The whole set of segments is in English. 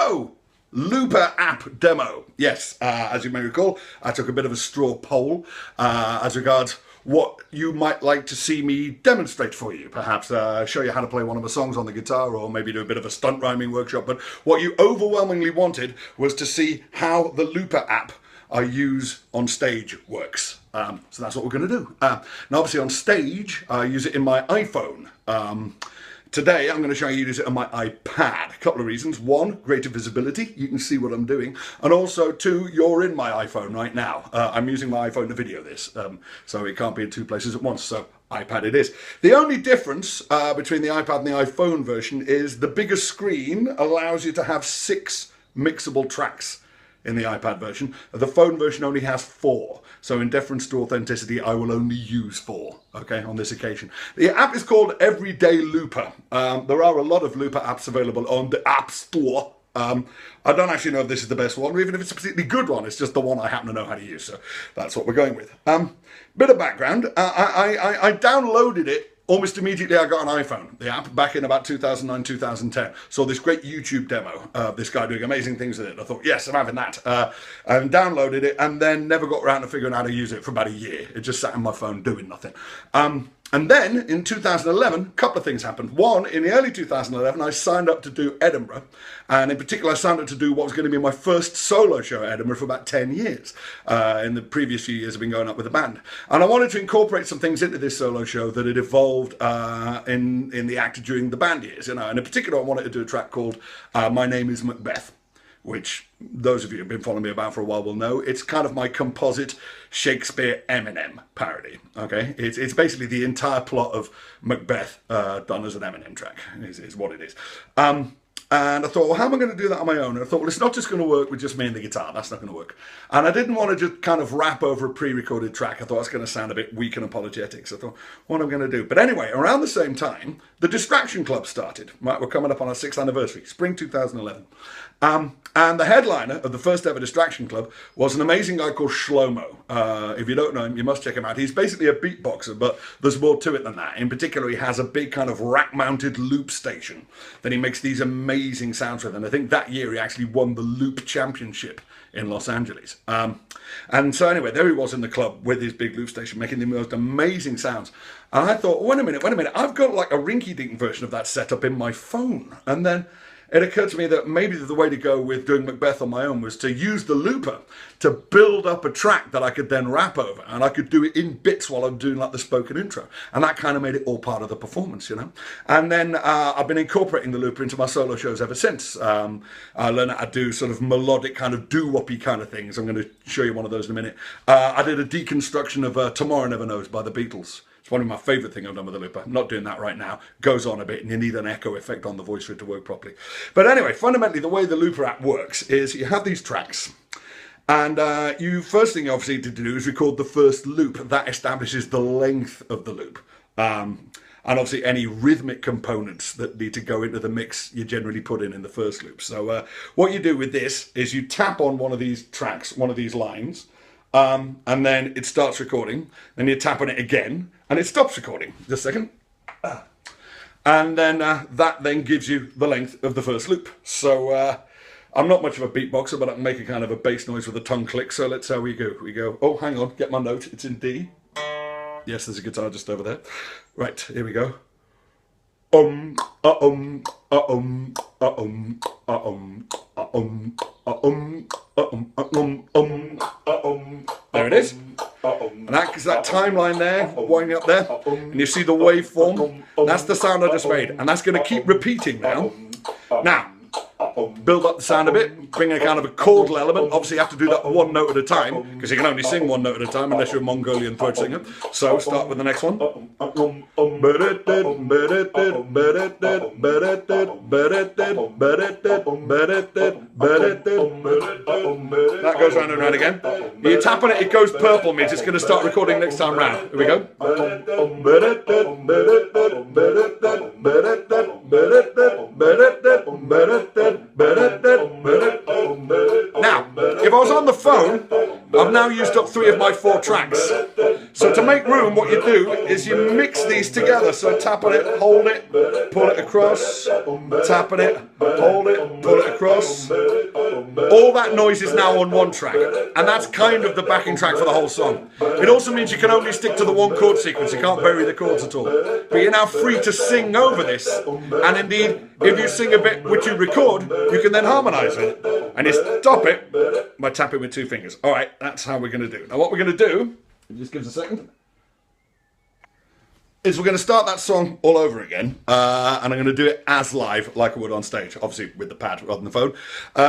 So, Looper app demo. Yes, as you may recall, I took a bit of a straw poll as regards what you might like to see me demonstrate for you. Perhaps show you how to play one of my songs on the guitar, or maybe do a bit of a stunt rhyming workshop. But what you overwhelmingly wanted was to see how the Looper app I use on stage works. So that's what we're going to do. Now, obviously on stage, I use it in my iPhone. Today, I'm going to show you how to use it on my iPad. A couple of reasons. One, greater visibility. You can see what I'm doing. And also, two, you're in my iPhone right now. I'm using my iPhone to video this, so it can't be in two places at once. So iPad it is. The only difference between the iPad and the iPhone version is the bigger screen allows you to have 6 mixable tracks in the iPad version. The phone version only has 4. So in deference to authenticity, I will only use 4, okay, on this occasion. The app is called Everyday Looper. There are a lot of Looper apps available on the App Store. I don't actually know if this is the best one, or even if it's a particularly good one. It's just the one I happen to know how to use, so that's what we're going with. Bit of background. I downloaded it almost immediately. I got an iPhone, the app, back in about 2009, 2010. Saw this great YouTube demo of this guy doing amazing things with it. I thought, yes, I'm having that. And downloaded it, and then never got around to figuring out how to use it for about a year. It just sat on my phone doing nothing. And then in 2011, a couple of things happened. One, in the early 2011, I signed up to do Edinburgh. And in particular, I signed up to do what was going to be my first solo show at Edinburgh for about 10 years. In the previous few years, I've been going up with a band. And I wanted to incorporate some things into this solo show that had evolved in the act during the band years. You know, and in particular, I wanted to do a track called My Name is Macbeth, which those of you who've been following me about for a while will know. It's kind of my composite Shakespeare Eminem parody, okay? It's basically the entire plot of Macbeth done as an Eminem track, is what it is. And I thought, well, how am I going to do that on my own? And I thought, well, it's not just going to work with just me and the guitar. That's not going to work. And I didn't want to just kind of rap over a pre-recorded track. I thought it's going to sound a bit weak and apologetic. So I thought, what am I going to do? But anyway, around the same time, the Distraction Club started. Right, we're coming up on our 6th anniversary, spring 2011. And the headliner of the first ever Distraction Club was an amazing guy called Shlomo. If you don't know him, you must check him out. He's basically a beatboxer, but there's more to it than that. In particular, he has a big kind of rack-mounted loop station that he makes these amazing sounds with. And I think that year he actually won the Loop Championship in Los Angeles. And so anyway, there he was in the club with his big loop station, making the most amazing sounds. And I thought, wait a minute, I've got like a rinky-dink version of that set up in my phone. And then it occurred to me that maybe the way to go with doing Macbeth on my own was to use the looper to build up a track that I could then rap over, and I could do it in bits while I'm doing like the spoken intro, and that kind of made it all part of the performance, you know. And then I've been incorporating the looper into my solo shows ever since. I learned how to do sort of melodic kind of doo-woppy kind of things. I'm going to show you one of those in a minute. I did a deconstruction of Tomorrow Never Knows by the Beatles. It's one of my favourite things I've done with the looper. I'm not doing that right now. Goes on a bit, and you need an echo effect on the voice for it to work properly. But anyway, fundamentally, the way the looper app works is you have these tracks, and first thing you obviously need to do is record the first loop. That establishes the length of the loop. And obviously any rhythmic components that need to go into the mix you generally put in the first loop. So what you do with this is you tap on one of these tracks, one of these lines, and then it starts recording. Then you tap on it again, and it stops recording. Just a second. And then that then gives you the length of the first loop. So I'm not much of a beatboxer, but I can make a kind of a bass noise with a tongue click. So let's see how we go. We go, oh, hang on, get my note. It's in D. Yes, there's a guitar just over there. Right, here we go. There it is. And that's that timeline there, winding up there. And you see the waveform. That's the sound I just made. And that's going to keep repeating now. Now, build up the sound a bit, bring a kind of a chordal element. Obviously you have to do that one note at a time, because you can only sing one note at a time unless you're a Mongolian throat singer. So start with the next one. That goes round and round again. You tap on it, it goes purple, means it's going to start recording next time round. Here we go. Now, if I was on the phone, I've now used up 3 of my 4 tracks. So to make room, what you do is you mix these together. So tap on it, hold it, pull it across, tap on it, hold it, pull it across. All that noise is now on one track, and that's kind of the backing track for the whole song. It also means you can only stick to the one chord sequence, you can't vary the chords at all. But you're now free to sing over this, and indeed, if you sing a bit which you record, you can then harmonise it. And you stop it by tapping with two fingers. Alright, that's how we're going to do. Now what we're going to do, just give us a second, is we're going to start that song all over again, and I'm going to do it as live, like I would on stage, obviously with the pad rather than the phone,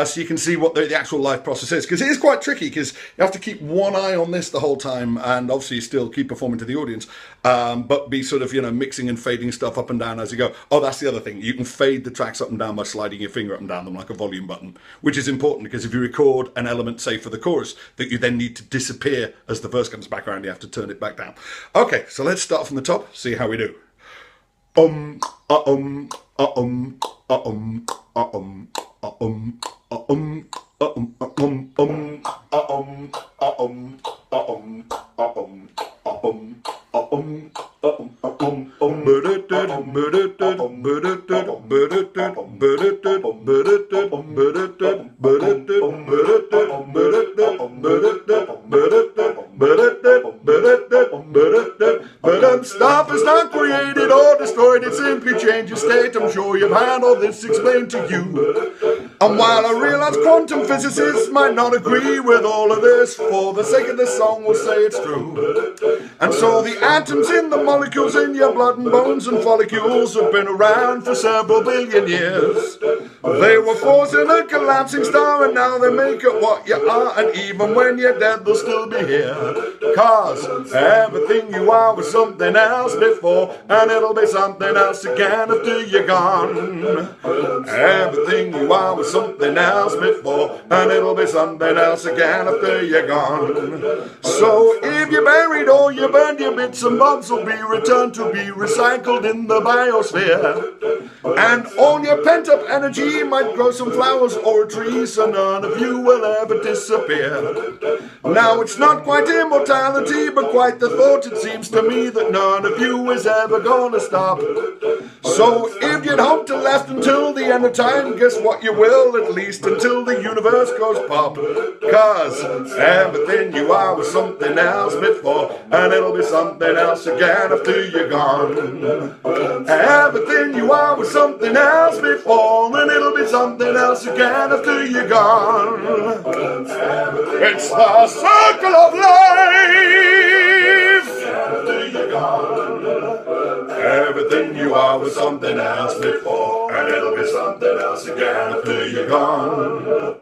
so you can see what the actual live process is, because it is quite tricky, because you have to keep one eye on this the whole time, and obviously still keep performing to the audience, but be sort of, you know, mixing and fading stuff up and down as you go. Oh, that's the other thing, you can fade the tracks up and down by sliding your finger up and down them like a volume button, which is important, because if you record an element, say for the chorus, that you then need to disappear as the verse comes back around, you have to turn it back down. Okay, so let's start from the top, see how we do. Stuff is not created or destroyed, it simply changes state. I'm sure you've had all this explained to you. And while I realize quantum physicists might not agree with all of this, for the sake of this song we'll say it's true. And so the atoms in the molecules in your blood and bones and follicles have been around for several billion years. They were forced in a collapsing star, and now they make it what you are, and even when you're dead they'll still be here. Cause everything you are was something else before, and it'll be something else again after you're gone. Everything you are was something else before, and it'll be something else again after you're gone. So if you're buried or you burned, your bits and bobs will be returned to be recycled in the biosphere. And all your pent-up energy might grow some flowers or a tree, so none of you will ever disappear. Now it's not quite immortality, but quite the thought, it seems to me, that none of you is ever gonna stop. So if you'd hoped to last until the end of time, guess what, you will, at least until the universe goes pop. Cause everything you are was something else before, and it'll be something else again after you're gone. Everything you are was something else before, and it'll be something else again after you're gone. It's the circle of life. After you're gone. Everything you are was something else before, and it'll be something else again after you're gone.